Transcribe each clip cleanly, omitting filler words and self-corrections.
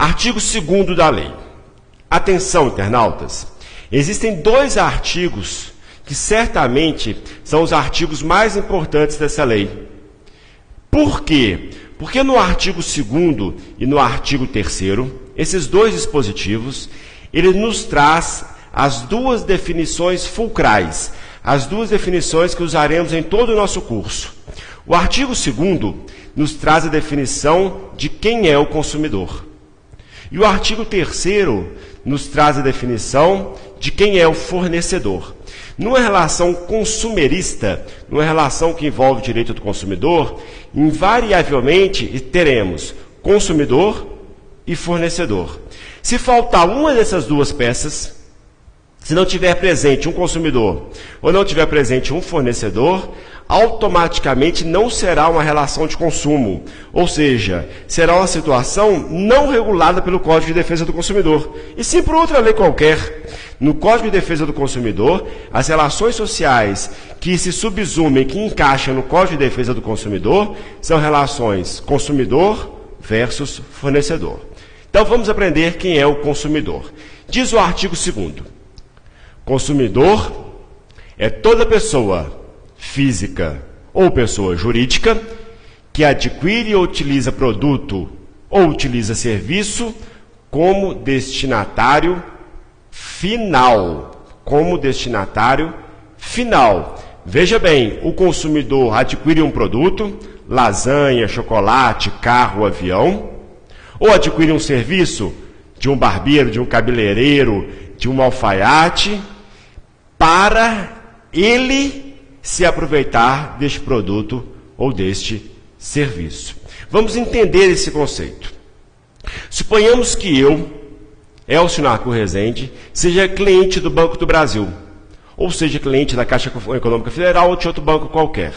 Artigo 2º da lei. Atenção, internautas. Existem 2 artigos que certamente são os artigos mais importantes dessa lei. Por quê? Porque no artigo 2º e no artigo 3º, esses 2 dispositivos, ele nos traz as 2 definições fulcrais, as 2 definições que usaremos em todo o nosso curso. O artigo 2º nos traz a definição de quem é o consumidor. E o artigo 3º nos traz a definição de quem é o fornecedor. Numa relação consumerista, numa relação que envolve o direito do consumidor, invariavelmente teremos consumidor e fornecedor. Se faltar uma dessas 2 peças, se não tiver presente um consumidor ou não tiver presente um fornecedor, automaticamente não será uma relação de consumo, ou seja, será uma situação não regulada pelo Código de Defesa do Consumidor, e sim por outra lei qualquer. No Código de Defesa do Consumidor, as relações sociais que se subsumem, que encaixam no Código de Defesa do Consumidor, são relações consumidor versus fornecedor. Então vamos aprender quem é o consumidor. Diz o artigo 2º. Consumidor é toda pessoa física ou pessoa jurídica que adquire ou utiliza produto ou utiliza serviço como destinatário final. Como destinatário final. Veja bem, o consumidor adquire um produto, lasanha, chocolate, carro, avião, ou adquire um serviço de um barbeiro, de um cabeleireiro, de um alfaiate, para ele se aproveitar deste produto ou deste serviço. Vamos entender esse conceito. Suponhamos que eu, Elcio Narco Rezende, seja cliente do Banco do Brasil, ou seja cliente da Caixa Econômica Federal ou de outro banco qualquer.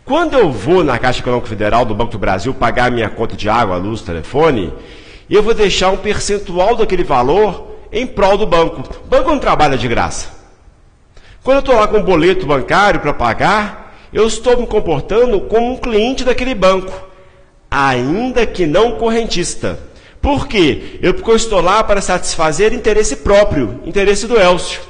Quando eu vou na Caixa Econômica Federal do Banco do Brasil pagar minha conta de água, luz, telefone, eu vou deixar um percentual daquele valor em prol do banco. O banco não trabalha de graça. Quando eu estou lá com um boleto bancário para pagar, eu estou me comportando como um cliente daquele banco, ainda que não correntista. Por quê? Porque eu estou lá para satisfazer interesse próprio, interesse do Elcio.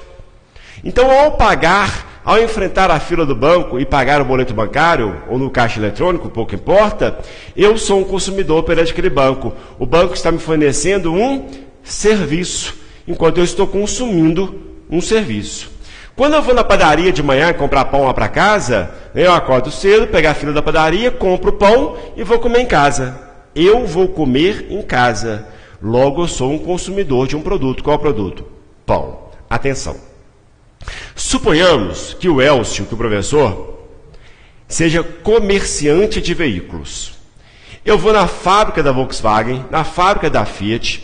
Então, ao pagar, ao enfrentar a fila do banco e pagar o boleto bancário, ou no caixa eletrônico, pouco importa, eu sou um consumidor perante aquele banco. O banco está me fornecendo um serviço, enquanto eu estou consumindo um serviço. Quando eu vou na padaria de manhã comprar pão lá para casa, eu acordo cedo, pego a fila da padaria, compro pão e vou comer em casa. Eu vou comer em casa. Logo, eu sou um consumidor de um produto. Qual é o produto? Pão. Atenção. Suponhamos que o Elcio, que o professor, seja comerciante de veículos. Eu vou na fábrica da Volkswagen, na fábrica da Fiat,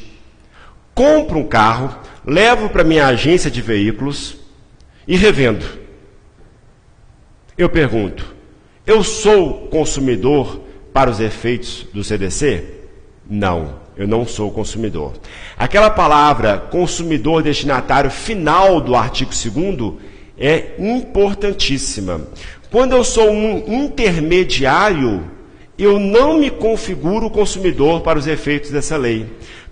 compro um carro, levo para minha agência de veículos e revendo. Eu pergunto, eu sou consumidor para os efeitos do CDC? Não, eu não sou consumidor. Aquela palavra consumidor destinatário final do artigo 2º é importantíssima. Quando eu sou um intermediário, eu não me configuro consumidor para os efeitos dessa lei.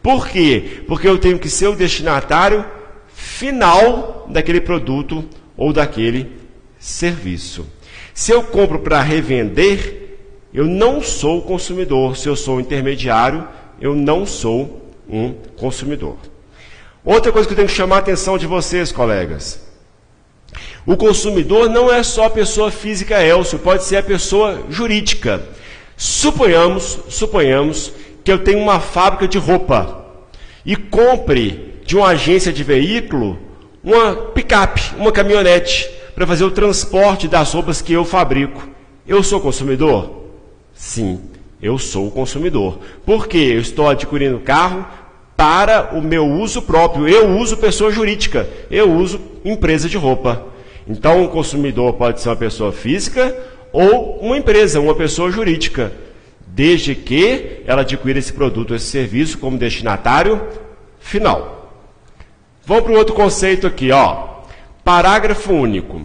Por quê? Porque eu tenho que ser o destinatário final daquele produto ou daquele serviço. Se eu compro para revender, eu não sou consumidor. Se eu sou intermediário, eu não sou um consumidor. Outra coisa que eu tenho que chamar a atenção de vocês, colegas. O consumidor não é só a pessoa física, Elcio, pode ser a pessoa jurídica. Suponhamos que eu tenho uma fábrica de roupa e compre de uma agência de veículo uma picape, uma caminhonete, para fazer o transporte das roupas que eu fabrico. Eu sou consumidor? Sim, eu sou consumidor. Por quê? Eu estou adquirindo carro para o meu uso próprio. Eu uso pessoa jurídica, eu uso empresa de roupa. Então, um consumidor pode ser uma pessoa física ou uma empresa, uma pessoa jurídica, desde que ela adquira esse produto, esse serviço como destinatário final. Vamos para o outro conceito aqui, ó. Parágrafo único.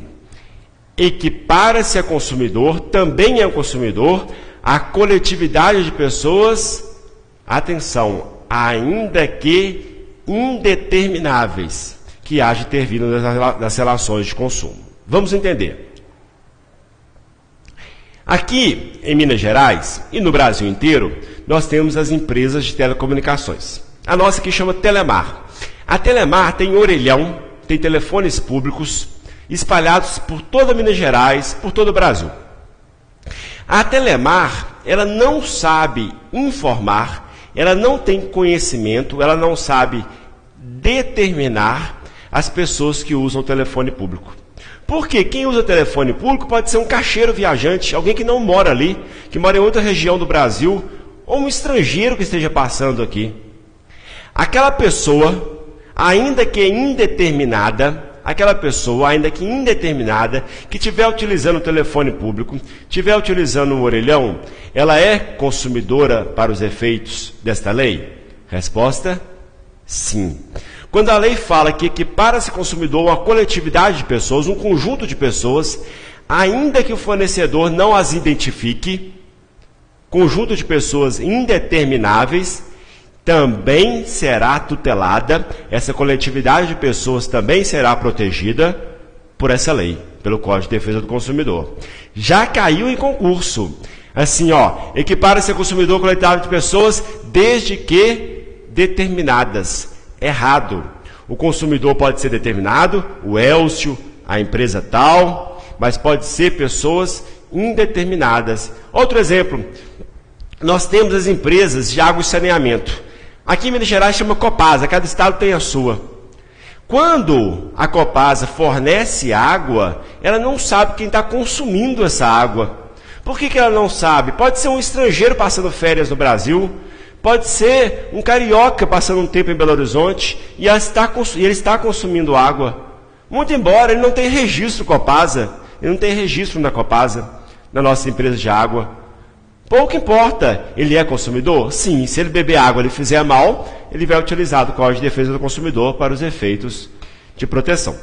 Equipara-se a consumidor, também é um consumidor, a coletividade de pessoas, atenção, ainda que indetermináveis, que haja intervindo nas relações de consumo. Vamos entender. Aqui em Minas Gerais e no Brasil inteiro, nós temos as empresas de telecomunicações. A nossa aqui chama Telemar. A Telemar tem orelhão, tem telefones públicos espalhados por toda Minas Gerais, por todo o Brasil. A Telemar, ela não sabe informar, ela não tem conhecimento, ela não sabe determinar as pessoas que usam o telefone público. Porque quem usa telefone público pode ser um caixeiro viajante, alguém que não mora ali, que mora em outra região do Brasil, ou um estrangeiro que esteja passando aqui. Aquela pessoa, ainda que indeterminada, que estiver utilizando o telefone público, estiver utilizando o orelhão, ela é consumidora para os efeitos desta lei? Resposta: sim. Quando a lei fala que equipara-se consumidor uma coletividade de pessoas, um conjunto de pessoas, ainda que o fornecedor não as identifique, conjunto de pessoas indetermináveis, também será tutelada, essa coletividade de pessoas também será protegida por essa lei, pelo Código de Defesa do Consumidor. Já caiu em concurso. Assim, equipara-se a consumidor coletividade de pessoas desde que determinadas. Errado. O consumidor pode ser determinado, o Elcio, a empresa tal, mas pode ser pessoas indeterminadas. Outro exemplo, nós temos as empresas de água e saneamento. Aqui em Minas Gerais chama Copasa, cada estado tem a sua. Quando a Copasa fornece água, ela não sabe quem está consumindo essa água. Por que ela não sabe? Pode ser um estrangeiro passando férias no Brasil, pode ser um carioca passando um tempo em Belo Horizonte e ele está consumindo água. Muito embora ele não tenha registro Copasa, ele não tem registro na Copasa, na nossa empresa de água. Pouco importa, ele é consumidor? Sim, se ele beber água e ele fizer mal, ele vai utilizar o Código de Defesa do Consumidor para os efeitos de proteção.